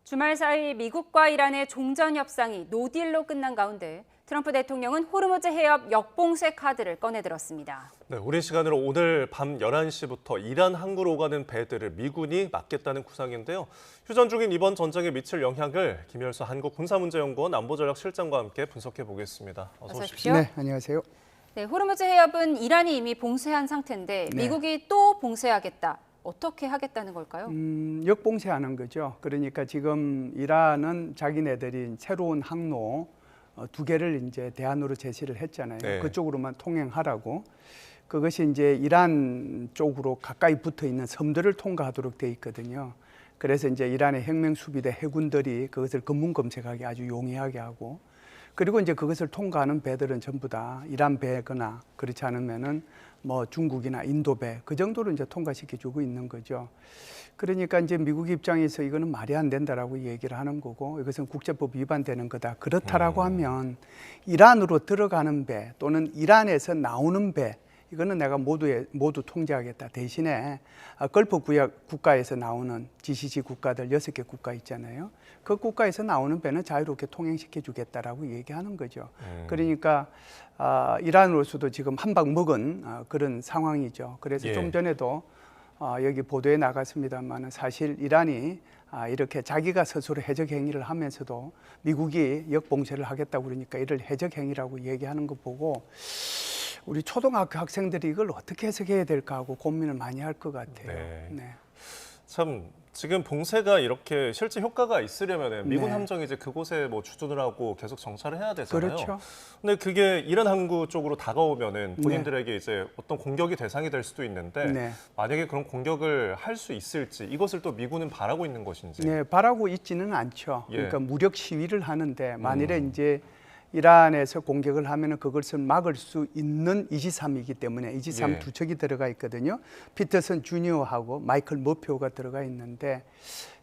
주말 사이 미국과 이란의 종전 협상이 노딜로 끝난 가운데 트럼프 대통령은 호르무즈 해협 역봉쇄 카드를 꺼내들었습니다. 네, 우리 시간으로 오늘 밤 11시부터 이란 항구로 오가는 배들을 미군이 막겠다는 구상인데요. 휴전 중인 이번 전쟁에 미칠 영향을 김열수 한국군사문제연구원 안보전략실장과 함께 분석해 보겠습니다. 어서 오십시오. 네, 안녕하세요. 네, 호르무즈 해협은 이란이 이미 봉쇄한 상태인데 미국이 또 봉쇄하겠다. 어떻게 하겠다는 걸까요? 역봉쇄하는 거죠. 그러니까 지금 이란은 자기네들이 새로운 항로 두 개를 이제 대안으로 제시를 했잖아요. 네. 그쪽으로만 통행하라고. 그것이 이제 이란 쪽으로 가까이 붙어 있는 섬들을 통과하도록 돼 있거든요. 그래서 이제 이란의 혁명수비대 해군들이 그것을 검문 검색하기 아주 용이하게 하고, 그리고 이제 그것을 통과하는 배들은 전부 다 이란 배거나 그렇지 않으면은 뭐 중국이나 인도 배 그 정도로 이제 통과시켜주고 있는 거죠. 그러니까 이제 미국 입장에서 이거는 말이 안 된다라고 얘기를 하는 거고, 이것은 국제법 위반되는 거다. 그렇다라고 하면 이란으로 들어가는 배 또는 이란에서 나오는 배, 이거는 내가 모두 통제하겠다. 대신에 걸프 구역 국가에서 나오는 GCC 국가들 6개 국가 있잖아요. 그 국가에서 나오는 배는 자유롭게 통행시켜 주겠다라고 얘기하는 거죠. 그러니까 이란으로서도 지금 한 방 먹은 그런 상황이죠. 그래서 좀 전에도 여기 보도에 나갔습니다만 사실 이란이 이렇게 자기가 스스로 해적 행위를 하면서도 미국이 역봉쇄를 하겠다고 그러니까 이를 해적 행위라고 얘기하는 거 보고 우리 초등학교 학생들이 이걸 어떻게 해석해야 될까 하고 고민을 많이 할 것 같아요. 네. 참 지금 봉쇄가 이렇게 실제 효과가 있으려면 미군 네. 함정이 이제 그곳에 뭐 주둔을 하고 계속 정찰을 해야 되잖아요. 그렇죠. 근데 그게 이란 항구 쪽으로 다가오면은 본인들에게 이제 어떤 공격이 대상이 될 수도 있는데 네. 만약에 그런 공격을 할 수 있을지 이것을 또 미군은 바라고 있는 것인지. 네, 바라고 있지는 않죠. 예. 그러니까 무력 시위를 하는데 만일에 이제 이란에서 공격을 하면은 그것을 막을 수 있는 이지삼이기 때문에 이지삼 예. 두 척이 들어가 있거든요. 피터슨 주니어하고 마이클 머피오가 들어가 있는데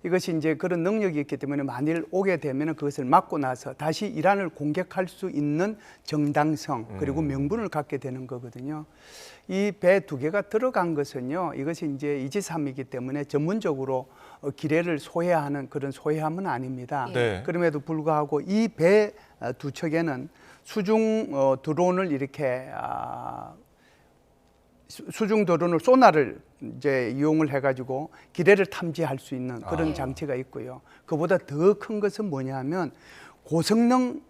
이것이 이제 그런 능력이 있기 때문에 만일 오게 되면은 그것을 막고 나서 다시 이란을 공격할 수 있는 정당성 그리고 명분을 갖게 되는 거거든요. 이 배 두 개가 들어간 것은요, 이것이 이제 이지삼이기 때문에 전문적으로 기뢰를 소해하는 그런 소해함은 아닙니다. 네. 그럼에도 불구하고 이 배 두 척에는 수중 드론을 이렇게 수중 드론을 소나를 이제 이용을 해가지고 기뢰를 탐지할 수 있는 그런 장치가 있고요. 그보다 더 큰 것은 뭐냐면 고성능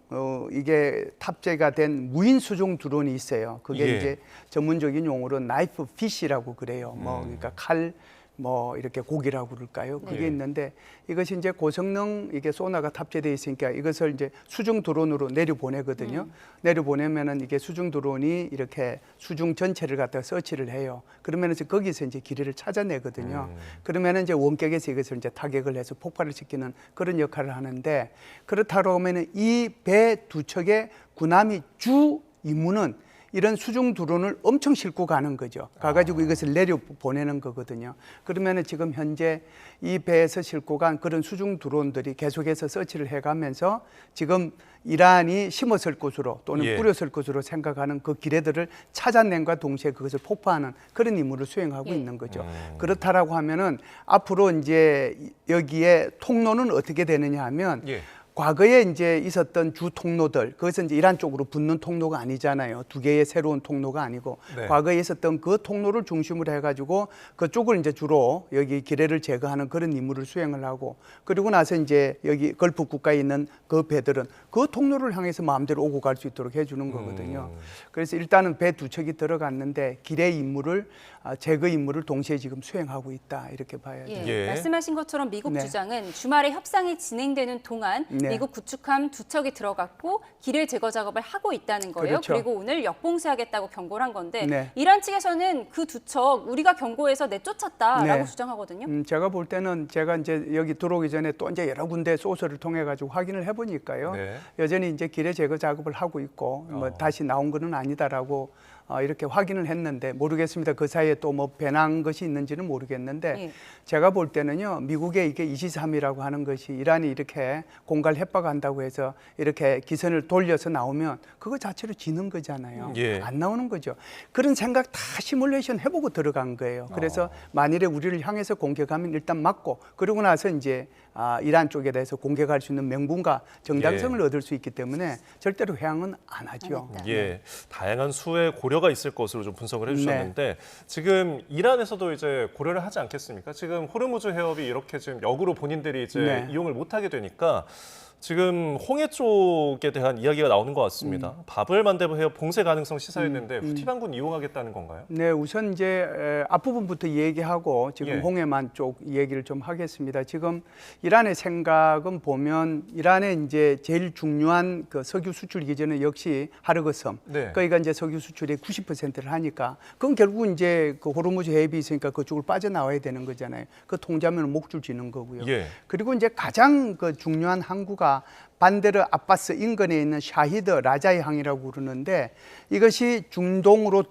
이게 탑재가 된 무인 수중 드론이 있어요. 그게 예. 이제 전문적인 용어로 나이프 피시라고 그래요. 뭐 그러니까 칼 뭐 이렇게 고기라고 그럴까요? 그게 네. 있는데 이것이 이제 고성능 이게 소나가 탑재되어 있으니까 이것을 이제 수중 드론으로 내려보내거든요. 내려보내면은 이게 수중 드론이 이렇게 수중 전체를 갖다가 서치를 해요. 그러면은 이제 거기서 이제 기뢰를 찾아내거든요. 그러면은 이제 원격에서 이것을 이제 타격을 해서 폭발을 시키는 그런 역할을 하는데, 그렇다고 하면은 이 배 두 척의 군함이 주 임무는 이런 수중 드론을 엄청 싣고 가는 거죠. 가가지고 이것을 내려 보내는 거거든요. 그러면은 지금 현재 이 배에서 싣고 간 그런 수중 드론들이 계속해서 서치를 해가면서 지금 이란이 심었을 것으로 또는 예. 뿌렸을 것으로 생각하는 그 기뢰들을 찾아낸과 동시에 그것을 폭파하는 그런 임무를 수행하고 있는 거죠. 그렇다라고 하면은 앞으로 이제 여기에 통로는 어떻게 되느냐 하면 예. 과거에 이제 있었던 주 통로들, 그것은 이제 이란 쪽으로 붙는 통로가 아니잖아요. 두 개의 새로운 통로가 아니고 네. 과거에 있었던 그 통로를 중심으로 해가지고 그쪽을 이제 주로 여기 기뢰를 제거하는 그런 임무를 수행을 하고, 그리고 나서 이제 여기 걸프 국가에 있는 그 배들은 그 통로를 향해서 마음대로 오고 갈 수 있도록 해주는 거거든요. 그래서 일단은 배 두 척이 들어갔는데 기뢰 임무를 제거 임무를 동시에 지금 수행하고 있다 이렇게 봐야죠. 예, 말씀하신 것처럼 미국 네. 주장은 주말에 협상이 진행되는 동안 네. 미국 구축함 두 척이 들어갔고 기뢰 제거 작업을 하고 있다는 거예요. 그렇죠. 그리고 오늘 역봉쇄하겠다고 경고를 한 건데 네. 이란 측에서는 그 두 척 우리가 경고해서 내쫓았다라고 네. 주장하거든요. 제가 볼 때는 제가 이제 여기 들어오기 전에 또 이제 여러 군데 소스를 통해 가지고 확인을 해보니까요. 네. 여전히 이제 기뢰 제거 작업을 하고 있고 뭐 다시 나온 거는 아니다라고 이렇게 확인을 했는데 모르겠습니다. 그 사이에 또 뭐 변한 것이 있는지는 모르겠는데 예. 제가 볼 때는요, 미국의 이게 223이라고 하는 것이 이란이 이렇게 공갈 협박한다고 해서 이렇게 기선을 돌려서 나오면 그거 자체로 지는 거잖아요. 예. 안 나오는 거죠. 그런 생각 다 시뮬레이션 해보고 들어간 거예요. 그래서 만일에 우리를 향해서 공격하면 일단 막고 그러고 나서 이제 이란 쪽에 대해서 공격할 수 있는 명분과 정당성을 얻을 수 있기 때문에 절대로 회항은 안 하죠. 예, 다양한 수의 고려가 있을 것으로 좀 분석을 해주셨는데 지금 이란에서도 이제 고려를 하지 않겠습니까? 지금 호르무즈 해협이 이렇게 지금 역으로 본인들이 이제 이용을 못하게 되니까 지금 홍해 쪽에 대한 이야기가 나오는 것 같습니다. 바브 엘 만데브 해협 봉쇄 가능성 시사했는데 후티 반군 이용하겠다는 건가요? 네, 우선 이제 앞부분부터 얘기하고 지금 홍해만 쪽 얘기를 좀 하겠습니다. 지금 이란의 생각은 보면 이란의 이제 제일 중요한 그 석유 수출 기지는 역시 하르거섬. 그러니까 이제 석유 수출의 90%를 하니까 그건 결국 이제 그 호르무즈 해협이 있으니까 그쪽을 빠져나와야 되는 거잖아요. 그 통제하면 목줄 지는 거고요. 그리고 이제 가장 그 중요한 항구가 반데르 아바스 인근에 있는 샤히드 라자이 항이라고 그러는데 이것이 중동으로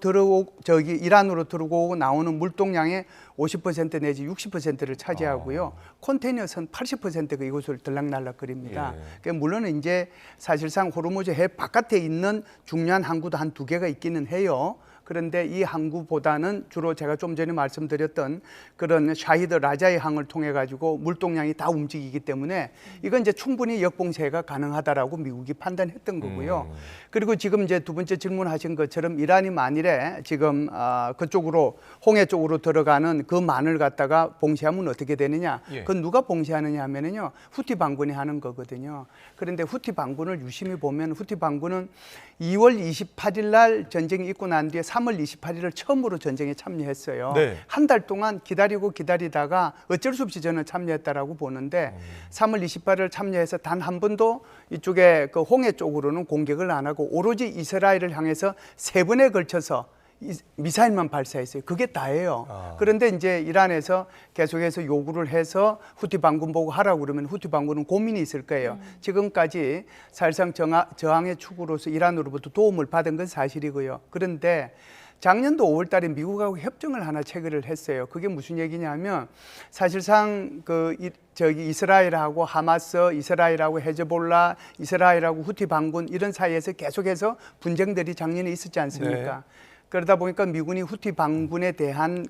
이란으로 들어오고 나오는 물동량의 50% 내지 60%를 차지하고요. 컨테이너선 80%가 이곳을 들락날락거립니다. 그러니까 물론 이제 사실상 호르무즈 해협 바깥에 있는 중요한 항구도 한 2개가 있기는 해요. 그런데 이 항구보다는 주로 제가 좀 전에 말씀드렸던 그런 샤히드 라자이 항을 통해 가지고 물동량이 다 움직이기 때문에 이건 이제 충분히 역봉쇄가 가능하다라고 미국이 판단했던 거고요. 그리고 지금 이제 두 번째 질문하신 것처럼 이란이 만일에 지금 그쪽으로 홍해 쪽으로 들어가는 그 만을 갖다가 봉쇄하면 어떻게 되느냐? 그건 누가 봉쇄하느냐 하면은요 후티 반군이 하는 거거든요. 그런데 후티 반군을 유심히 보면 후티 반군은 2월 28일 날 전쟁이 있고 난 뒤에 3월 28일을 처음으로 전쟁에 참여했어요. 한 달 동안 기다리다가 어쩔 수 없이 저는 참여했다라고 보는데 3월 28일 참여해서 단 한 번도 이쪽에 그 홍해 쪽으로는 공격을 안 하고 오로지 이스라엘을 향해서 3번에 걸쳐서 미사일만 발사했어요. 그게 다예요. 그런데 이제 이란에서 계속해서 요구를 해서 후티 반군 보고 하라고 그러면 후티 반군은 고민이 있을 거예요. 지금까지 사실상 저항의 축으로서 이란으로부터 도움을 받은 건 사실이고요. 그런데 작년도 5월 달에 미국하고 협정을 하나 체결을 했어요. 그게 무슨 얘기냐면 사실상 이스라엘하고 하마스, 이스라엘하고 헤즈볼라, 이스라엘하고 후티 반군 이런 사이에서 계속해서 분쟁들이 작년에 있었지 않습니까? 그러다 보니까 미군이 후티 반군에 대한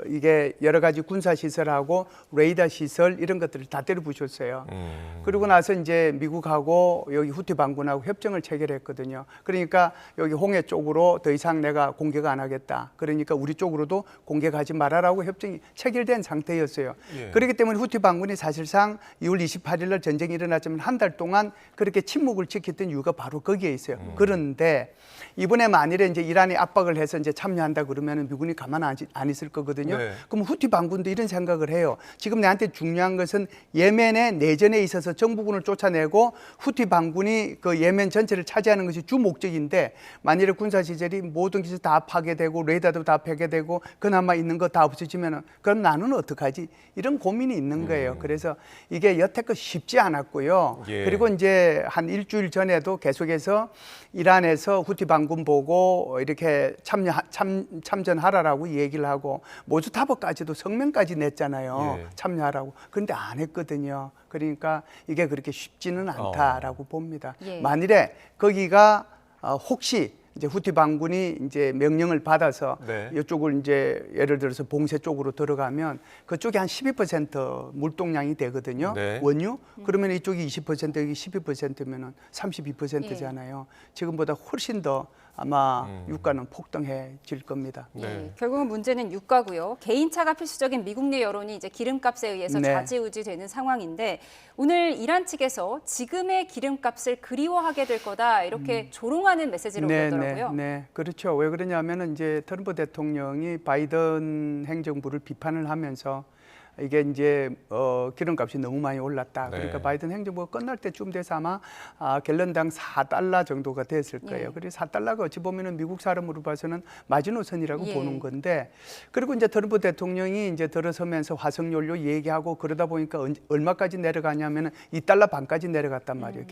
이게 여러 가지 군사 시설하고 레이더 시설 이런 것들을 다 때려부셨어요. 그리고 나서 이제 미국하고 여기 후티 반군하고 협정을 체결했거든요. 그러니까 여기 홍해 쪽으로 더 이상 내가 공격 안 하겠다. 그러니까 우리 쪽으로도 공격하지 말아라고 협정이 체결된 상태였어요. 그렇기 때문에 후티 반군이 사실상 2월 28일 날 전쟁이 일어났지만 한 달 동안 그렇게 침묵을 지켰던 이유가 바로 거기에 있어요. 그런데 이번에 만일에 이제 이란이 압박을 해서 이제 참여한다 그러면 미군이 가만 안 있을 거거든요. 그럼 후티 반군도 이런 생각을 해요. 지금 내한테 중요한 것은 예멘의 내전에 있어서 정부군을 쫓아내고 후티 반군이 그 예멘 전체를 차지하는 것이 주 목적인데 만일에 군사시설이 모든 것이 다 파괴되고 레이더도 다 폐괴되고 그나마 있는 거 다 없어지면 그럼 나는 어떡하지? 이런 고민이 있는 거예요. 그래서 이게 여태껏 쉽지 않았고요. 그리고 이제 한 일주일 전에도 계속해서 이란에서 후티 반군 보고 이렇게 참전하라라고 얘기를 하고 모주타버까지도 성명까지 냈잖아요. 참여하라고. 그런데 안 했거든요. 그러니까 이게 그렇게 쉽지는 않다라고 봅니다. 만일에 거기가 혹시 이제 후티 반군이 이제 명령을 받아서 이쪽을 이제 예를 들어서 봉쇄 쪽으로 들어가면 그쪽이 한 12% 물동량이 되거든요. 원유. 그러면 이쪽이 20% 여기 12%면은 32%잖아요. 지금보다 훨씬 더 아마 유가는 폭등해질 겁니다. 결국은 문제는 유가고요. 개인차가 필수적인 미국 내 여론이 이제 기름값에 의해서 좌지우지되는 상황인데 오늘 이란 측에서 지금의 기름값을 그리워하게 될 거다 이렇게 조롱하는 메시지를 올렸더라고요. 네, 그렇죠. 왜 그러냐면은 이제 트럼프 대통령이 바이든 행정부를 비판을 하면서 이게 이제 기름값이 너무 많이 올랐다. 그러니까 바이든 행정부가 끝날 때쯤 돼서 아마 갤런당 4달러 정도가 됐을 거예요. 그래서 4달러가 어찌 보면은 미국 사람으로 봐서는 마지노선이라고 보는 건데 그리고 이제 트럼프 대통령이 이제 들어서면서 화석연료 얘기하고 그러다 보니까 얼마까지 내려가냐면은 2달러 반까지 내려갔단 말이에요.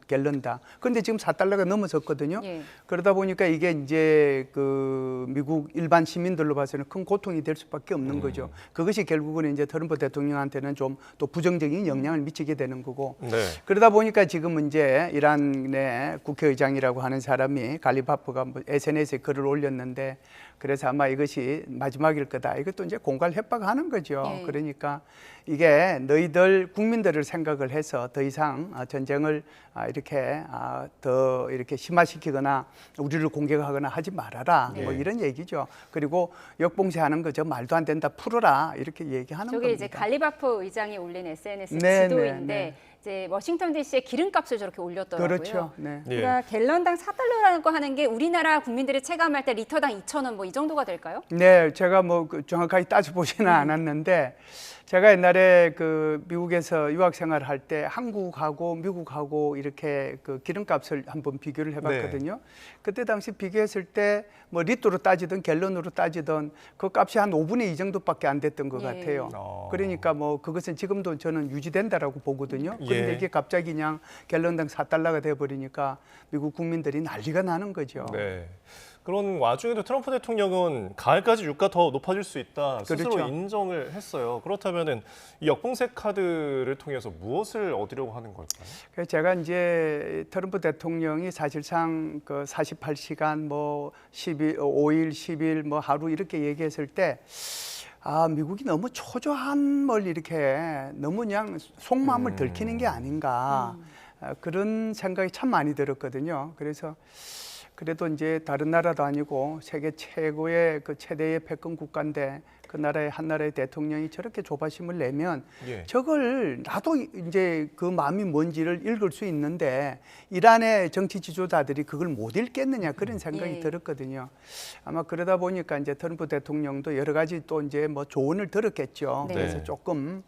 갤런당. 그런데 지금 4달러가 넘어섰거든요. 그러다 보니까 이게 이제 그 미국 일반 시민들로 봐서는 큰 고통이 될 수밖에 없는 거죠. 그것이 결국은 이제 이제 트럼프 대통령한테는 좀 또 부정적인 영향을 미치게 되는 거고. 네. 그러다 보니까 지금 이제 이란의 국회의장이라고 하는 사람이 갈리바프가 뭐 SNS에 글을 올렸는데 그래서 아마 이것이 마지막일 거다. 이것도 이제 공갈 협박하는 거죠. 예. 그러니까 이게 너희들 국민들을 생각을 해서 더 이상 전쟁을 이렇게 더 이렇게 심화시키거나 우리를 공격하거나 하지 말아라. 예. 뭐 이런 얘기죠. 그리고 역봉쇄하는 거 저 말도 안 된다. 풀어라. 이렇게 얘기하는 저게 겁니다. 이제 갈리바프 의장이 올린 SNS 네, 지도인데 네. 이제 워싱턴 DC의 기름값을 저렇게 올렸더라고요. 그렇죠. 네. 예. 그러니까 갤런당 4달러라는 거 하는 게 우리나라 국민들이 체감할 때 리터당 2,000원 뭐 이 정도가 될까요? 네, 제가 뭐 정확하게 따져보지는 않았는데 제가 옛날에 그 미국에서 유학 생활할 때 한국하고 미국하고 이렇게 그 기름값을 한번 비교를 해봤거든요. 그때 당시 비교했을 때 뭐 리터로 따지든 갤런으로 따지든 그 값이 한 5분의 2 정도밖에 안 됐던 것 예. 같아요. 어. 그러니까 뭐 그것은 지금도 저는 유지된다라고 보거든요. 그런데 예. 이게 갑자기 그냥 갤런당 4달러가 돼버리니까 미국 국민들이 난리가 나는 거죠. 네. 그런 와중에도 트럼프 대통령은 가을까지 유가 더 높아질 수 있다 스스로 그렇죠. 인정을 했어요. 그렇다면은 이 역봉쇄 카드를 통해서 무엇을 얻으려고 하는 걸까요? 그래서 제가 이제 트럼프 대통령이 사실상 그 48시간 뭐 5일, 10일 뭐 하루 이렇게 얘기했을 때 미국이 너무 초조함을 이렇게 너무 그냥 속마음을 들키는 게 아닌가 그런 생각이 참 많이 들었거든요. 그래서 그래도 이제 다른 나라도 아니고 세계 최고의 그 최대의 패권 국가인데 그 나라의 한 나라의 대통령이 저렇게 조바심을 내면 예. 저걸 나도 이제 그 마음이 뭔지를 읽을 수 있는데 이란의 정치 지도자들이 그걸 못 읽겠느냐 그런 생각이 예. 들었거든요. 아마 그러다 보니까 이제 트럼프 대통령도 여러 가지 또 이제 뭐 조언을 들었겠죠. 네. 그래서 조금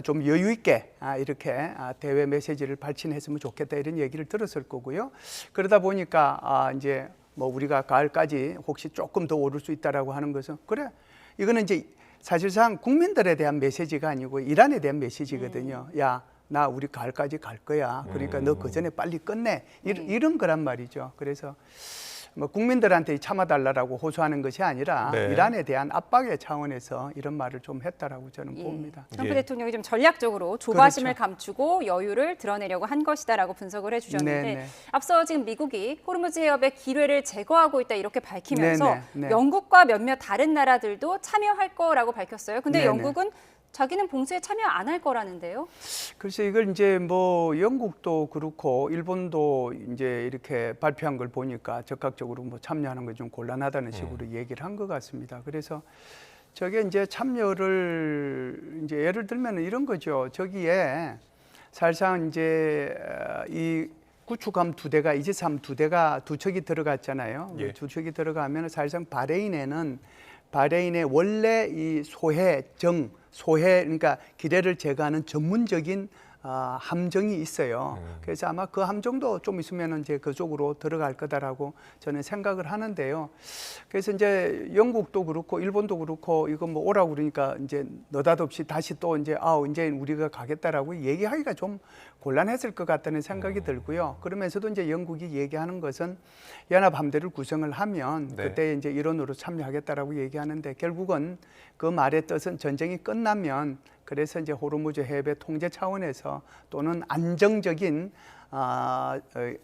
좀 여유 있게 이렇게 대외 메시지를 발신했으면 좋겠다 이런 얘기를 들었을 거고요. 그러다 보니까 이제 뭐 우리가 가을까지 혹시 조금 더 오를 수 있다라고 하는 것은 그래 이거는 이제 사실상 국민들에 대한 메시지가 아니고 이란에 대한 메시지거든요. 야, 나 우리 가을까지 갈 거야. 그러니까 너 그 전에 빨리 끝내. 이런 거란 말이죠. 그래서 뭐 국민들한테 참아달라고 호소하는 것이 아니라 네. 이란에 대한 압박의 차원에서 이런 말을 좀 했다라고 저는 예. 봅니다. 트럼프 예. 대통령이 좀 전략적으로 조바심을 그렇죠. 감추고 여유를 드러내려고 한 것이다라고 분석을 해주셨는데 네, 네. 앞서 지금 미국이 호르무즈 해협의 기뢰를 제거하고 있다 이렇게 밝히면서 네, 네, 네. 영국과 몇몇 다른 나라들도 참여할 거라고 밝혔어요. 근데 네, 네. 영국은 자기는 봉쇄에 참여 안 할 거라는데요. 글쎄 이걸 이제 뭐 영국도 그렇고 일본도 이제 이렇게 발표한 걸 보니까 적극적으로 뭐 참여하는 게 좀 곤란하다는 식으로 얘기를 한 것 같습니다. 그래서 저게 이제 참여를 이제 예를 들면 이런 거죠. 저기에 사실상 이제 이 구축함 2대가 이지삼 2대가 두 척이 들어갔잖아요. 예. 두 척이 들어가면 사실상 바레인의 원래 이 소해 그러니까 기뢰를 제거하는 전문적인 함정이 있어요. 그래서 아마 그 함정도 좀 있으면 이제 그쪽으로 들어갈 거다라고 저는 생각을 하는데요. 그래서 이제 영국도 그렇고 일본도 그렇고 이거 뭐 오라고 그러니까 이제 느닷없이 다시 또 이제 이제 우리가 가겠다라고 얘기하기가 좀 곤란했을 것 같다는 생각이 들고요. 그러면서도 이제 영국이 얘기하는 것은 연합함대를 구성을 하면 네. 그때 이제 일원으로 참여하겠다라고 얘기하는데 결국은 그 말의 뜻은 전쟁이 끝나면 그래서 이제 호르무즈 해협의 통제 차원에서 또는 안정적인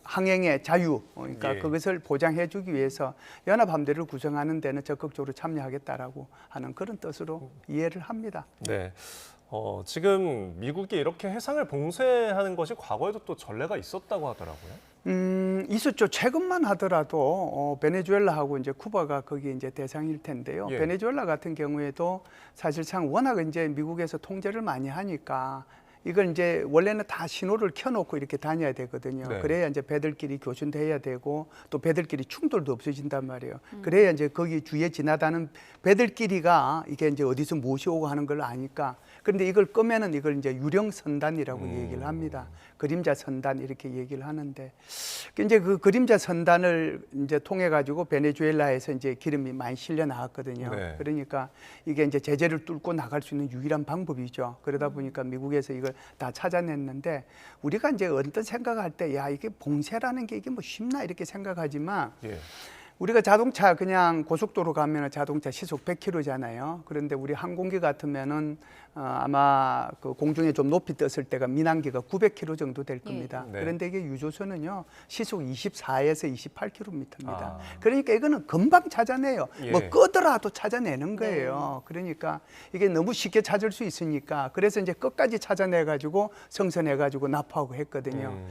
항행의 자유, 그러니까 예. 그것을 보장해주기 위해서 연합함대를 구성하는 데는 적극적으로 참여하겠다라고 하는 그런 뜻으로 이해를 합니다. 네. 지금 미국이 이렇게 해상을 봉쇄하는 것이 과거에도 또 전례가 있었다고 하더라고요. 있었죠. 최근만 하더라도 베네수엘라하고 이제 쿠바가 거기 이제 대상일 텐데요. 예. 베네수엘라 같은 경우에도 사실상 워낙 이제 미국에서 통제를 많이 하니까 이걸 이제 원래는 다 신호를 켜놓고 이렇게 다녀야 되거든요. 네. 그래야 이제 배들끼리 교순돼야 되고 또 배들끼리 충돌도 없어진단 말이에요. 그래야 이제 거기 주위에 지나다는 배들끼리가 이게 이제 어디서 무엇이 오고 하는 걸 아니까. 그런데 이걸 끄면은 이걸 이제 유령 선단이라고 얘기를 합니다. 그림자 선단 이렇게 얘기를 하는데 이제 그 그림자 선단을 이제 통해 가지고 베네수엘라에서 이제 기름이 많이 실려 나왔거든요. 네. 그러니까 이게 이제 제재를 뚫고 나갈 수 있는 유일한 방법이죠. 그러다 보니까 미국에서 이걸 다 찾아냈는데 우리가 이제 언뜻 생각할 때 야 이게 봉쇄라는 게 이게 뭐 쉽나 이렇게 생각하지만 예. 우리가 자동차 그냥 고속도로 가면 자동차 시속 100km잖아요. 그런데 우리 항공기 같으면은 아마 그 공중에 좀 높이 떴을 때가 민항기가 900km 정도 될 겁니다. 네. 그런데 이게 유조선은요 시속 24에서 28km입니다. 아. 그러니까 이거는 금방 찾아내요. 예. 뭐 끄더라도 찾아내는 거예요. 그러니까 이게 너무 쉽게 찾을 수 있으니까 그래서 이제 끝까지 찾아내 가지고 성선해 가지고 납포하고 했거든요.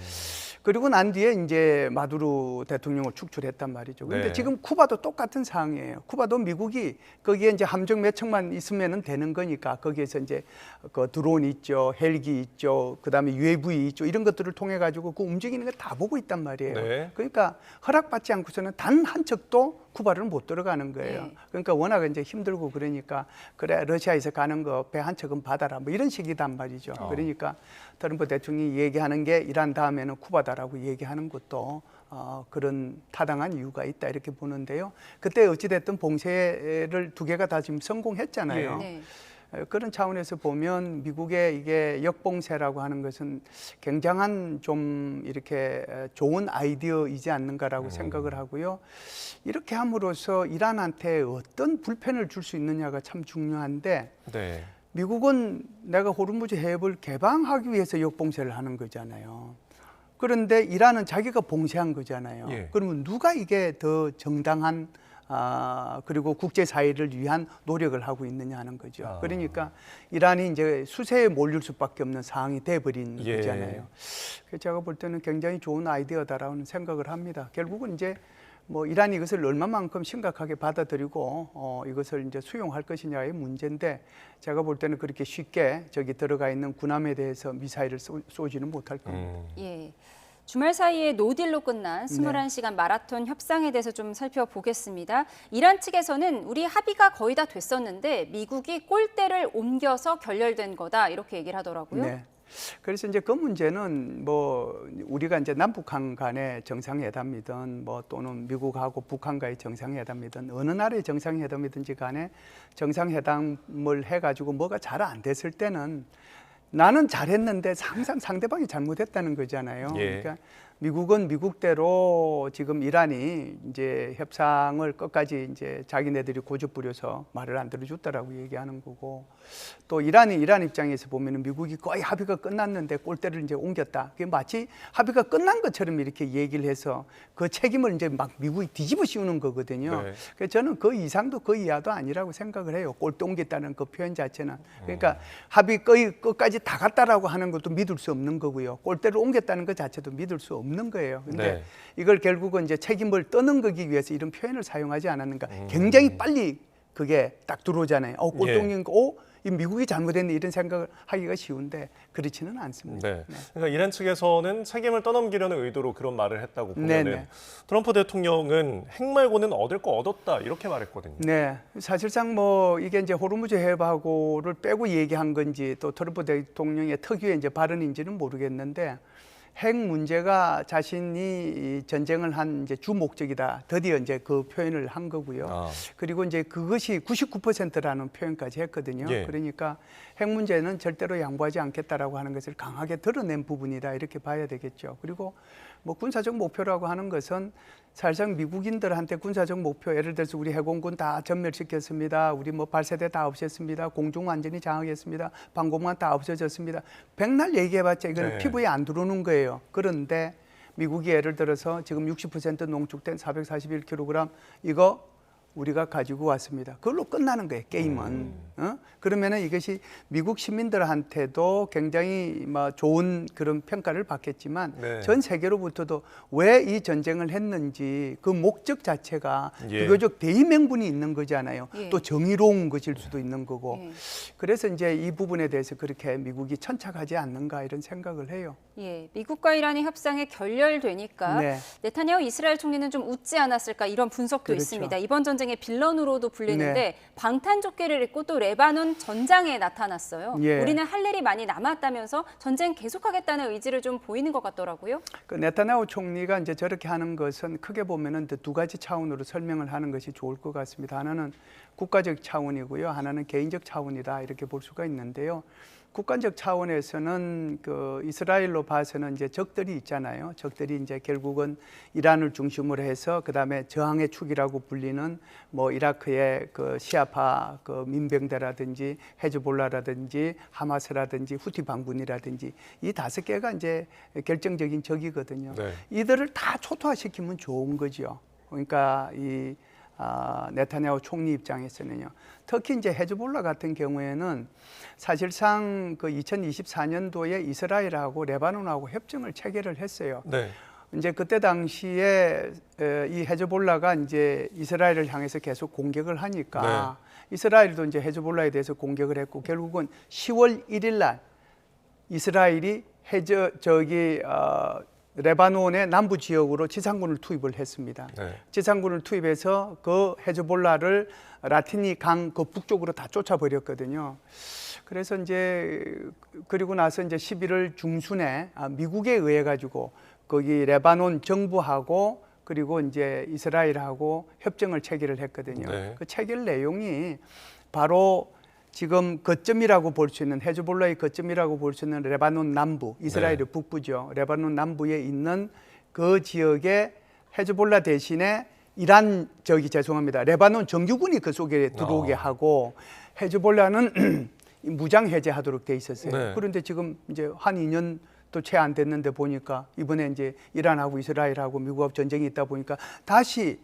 그리고 난 뒤에 이제 마두로 대통령을 축출했단 말이죠. 그런데 네. 지금 쿠바도 똑같은 상황이에요. 쿠바도 미국이 거기에 이제 함정 몇 척만 있으면은 되는 거니까 거기에서 이제 그 드론 있죠, 헬기 있죠, 그다음에 UAV 있죠, 이런 것들을 통해 가지고 그 움직이는 걸 다 보고 있단 말이에요. 네. 그러니까 허락받지 않고서는 단 한 척도 쿠바를 못 들어가는 거예요. 네. 그러니까 워낙 이제 힘들고 그러니까 그래 러시아에서 가는 거 배 한 척은 받아라 뭐 이런 식이단 말이죠. 그러니까 트럼프 대통령이 얘기하는 게 이란 다음에는 쿠바다라고 얘기하는 것도 그런 타당한 이유가 있다 이렇게 보는데요. 그때 어찌됐든 봉쇄를 두 개가 다 지금 성공했잖아요. 네. 그런 차원에서 보면 미국의 이게 역봉쇄라고 하는 것은 굉장한 좀 이렇게 좋은 아이디어이지 않는가라고 생각을 하고요. 이렇게 함으로써 이란한테 어떤 불편을 줄 수 있느냐가 참 중요한데 네. 미국은 내가 호르무즈 해협을 개방하기 위해서 역봉쇄를 하는 거잖아요. 그런데 이란은 자기가 봉쇄한 거잖아요. 예. 그러면 누가 이게 더 정당한 그리고 국제사회를 위한 노력을 하고 있느냐 하는 거죠. 그러니까 이란이 이제 수세에 몰릴 수밖에 없는 상황이 돼버린 예. 거잖아요. 그래서 제가 볼 때는 굉장히 좋은 아이디어다라는 생각을 합니다. 결국은 이제 뭐 이란이 이것을 얼마만큼 심각하게 받아들이고 이것을 이제 수용할 것이냐의 문제인데 제가 볼 때는 그렇게 쉽게 저기 들어가 있는 군함에 대해서 미사일을 쏘지는 못할 겁니다. 예. 주말 사이에 노딜로 끝난 21시간 마라톤 협상에 대해서 좀 살펴보겠습니다. 이란 측에서는 우리 합의가 거의 다 됐었는데 미국이 골대를 옮겨서 결렬된 거다 이렇게 얘기를 하더라고요. 네. 그래서 이제 그 문제는 뭐 우리가 이제 남북한 간의 정상회담이든 뭐 또는 미국하고 북한과의 정상회담이든 어느 나라의 정상회담이든지 간에 정상회담을 해가지고 뭐가 잘 안 됐을 때는 나는 잘했는데 항상 상대방이 잘못했다는 거잖아요. 예. 그러니까 미국은 미국대로 지금 이란이 이제 협상을 끝까지 이제 자기네들이 고집 부려서 말을 안 들어줬다라고 얘기하는 거고 또 이란 입장에서 보면은 미국이 거의 합의가 끝났는데 골대를 이제 옮겼다. 그게 마치 합의가 끝난 것처럼 이렇게 얘기를 해서 그 책임을 이제 막 미국이 뒤집어 씌우는 거거든요. 네. 그래서 저는 그 이상도 그 이하도 아니라고 생각을 해요. 골대 옮겼다는 그 표현 자체는. 그러니까 합의 거의 끝까지 다 갔다라고 하는 것도 믿을 수 없는 거고요. 골대를 옮겼다는 것 자체도 믿을 수 없는 거예요. 근데 네. 이걸 결국은 이제 책임을 떠는 거기 위해서 이런 표현을 사용하지 않았는가. 굉장히 빨리 그게 딱 들어오잖아요. 골대 예. 옮긴 거, 이 미국이 잘못했네 이런 생각을 하기가 쉬운데 그렇지는 않습니다. 네. 그러니까 이란 측에서는 책임을 떠넘기려는 의도로 그런 말을 했다고 보면은 네네. 트럼프 대통령은 핵 말고는 얻을 거 얻었다 이렇게 말했거든요. 네, 사실상 뭐 이게 이제 호르무즈 해협하고를 빼고 얘기한 건지 또 트럼프 대통령의 특유의 이제 발언인지는 모르겠는데 핵 문제가 자신이 전쟁을 한 이제 주 목적이다. 드디어 이제 그 표현을 한 거고요. 그리고 이제 그것이 99%라는 표현까지 했거든요. 예. 그러니까 핵 문제는 절대로 양보하지 않겠다라고 하는 것을 강하게 드러낸 부분이다. 이렇게 봐야 되겠죠. 그리고 뭐 군사적 목표라고 하는 것은 사실상 미국인들한테 군사적 목표, 예를 들어서 우리 해공군 다 전멸시켰습니다. 우리 뭐 발사대 다 없앴습니다. 공중 완전히 장악했습니다. 방공망 다 없어졌습니다. 백날 얘기해봤자 이거는 네. 피부에 안 들어오는 거예요. 그런데 미국이 예를 들어서 지금 60% 농축된 441kg 이거 우리가 가지고 왔습니다. 그걸로 끝나는 거예요, 게임은. 그러면은 이것이 미국 시민들한테도 굉장히 뭐 좋은 그런 평가를 받겠지만 네. 전 세계로부터도 왜 이 전쟁을 했는지 그 목적 자체가 예. 비교적 대의명분이 있는 거잖아요. 예. 또 정의로운 것일 수도 있는 거고. 예. 그래서 이제 이 부분에 대해서 그렇게 미국이 천착하지 않는가 이런 생각을 해요. 예, 미국과 이란의 협상에 결렬되니까 네. 네타냐후 이스라엘 총리는 좀 웃지 않았을까 이런 분석도 그렇죠. 있습니다. 이번 전쟁의 빌런으로도 불리는데 네. 방탄조끼를 입고 또 레바논 전장에 나타났어요. 예. 우리는 할 일이 많이 남았다면서 전쟁 계속하겠다는 의지를 좀 보이는 것 같더라고요. 그 네타냐후 총리가 이제 저렇게 하는 것은 크게 보면은 두 가지 차원으로 설명을 하는 것이 좋을 것 같습니다. 하나는 국가적 차원이고요. 하나는 개인적 차원이다 이렇게 볼 수가 있는데요. 국가적 차원에서는 그 이스라엘로 봐서는 이제 적들이 있잖아요. 적들이 이제 결국은 이란을 중심으로 해서 그다음에 저항의 축이라고 불리는 뭐 이라크의 그 시아파 그 민병대라든지 헤즈볼라라든지 하마스라든지 후티 반군이라든지 이 5개가 이제 결정적인 적이거든요. 네. 이들을 다 초토화시키면 좋은 거죠. 그러니까 네타냐후 총리 입장에서는요. 특히 이제 헤즈볼라 같은 경우에는 사실상 그 2024년도에 이스라엘하고 레바논하고 협정을 체결을 했어요. 네. 이제 그때 당시에 이 헤즈볼라가 이제 이스라엘을 향해서 계속 공격을 하니까 이스라엘도 이제 헤즈볼라에 대해서 공격을 했고 결국은 10월 1일 날 이스라엘이 레바논의 남부 지역으로 지상군을 투입을 했습니다. 네. 지상군을 투입해서 그 헤즈볼라를 라티니 강 그 북쪽으로 다 쫓아버렸거든요. 그래서 이제 그리고 나서 이제 11월 중순에 미국에 의해 가지고 거기 레바논 정부하고 그리고 이제 이스라엘하고 협정을 체결을 했거든요. 네. 그 체결 내용이 바로 지금 거점이라고 볼 수 있는 헤즈볼라의 거점이라고 볼 수 있는 레바논 남부, 이스라엘의 북부죠. 레바논 남부에 있는 그 지역에 헤즈볼라 대신에 이란 레바논 정규군이 그 속에 들어오게 하고 헤즈볼라는 무장 해제하도록 돼 있었어요. 네. 그런데 지금 이제 한 2년도 채 안 됐는데 보니까 이번에 이제 이란하고 이스라엘하고 미국하고 전쟁이 있다 보니까 다시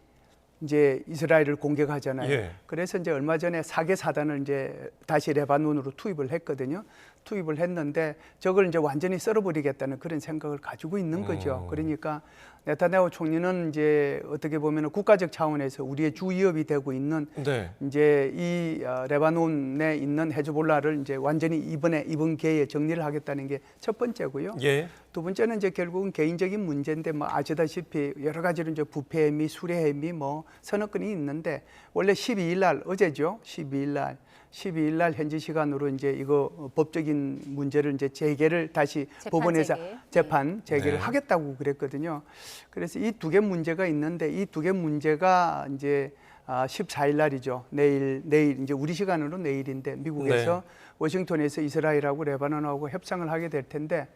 이제 이스라엘을 공격하잖아요. 예. 그래서 이제 얼마 전에 4개 사단을 이제 다시 레바논으로 투입을 했거든요. 투입을 했는데 저걸 이제 완전히 썰어버리겠다는 그런 생각을 가지고 있는 거죠. 그러니까 네타냐후 총리는 이제 어떻게 보면 국가적 차원에서 우리의 주 위협이 되고 있는 네. 이제 이 레바논에 있는 헤즈볼라를 이제 완전히 이번 기회에 정리를 하겠다는 게 첫 번째고요. 예. 두 번째는 이제 결국은 개인적인 문제인데 뭐 아시다시피 여러 가지로 이제 부패 혐의, 수뢰 혐의 뭐 서너 건이 있는데 원래 12일 날 어제죠. 12일 날 현지 시간으로 이제 이거 법적인 문제를 이제 재개를 다시 법원에서 재판 재개를 하겠다고 그랬거든요. 그래서 이 2개 문제가 있는데 이 2개 문제가 이제 14일 날이죠. 내일 이제 우리 시간으로 내일인데 미국에서 워싱턴에서 이스라엘하고 레바논하고 협상을 하게 될 텐데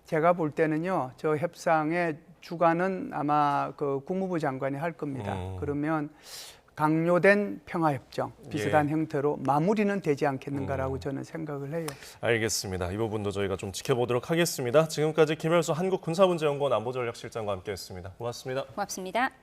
제가 볼 때는요. 저 협상의 주관은 아마 그 국무부 장관이 할 겁니다. 그러면 강요된 평화협정 비슷한 형태로 마무리는 되지 않겠는가라고 저는 생각을 해요. 알겠습니다. 이 부분도 저희가 좀 지켜보도록 하겠습니다. 지금까지 김열수 한국군사문제연구원 안보전략실장과 함께했습니다. 고맙습니다. 고맙습니다.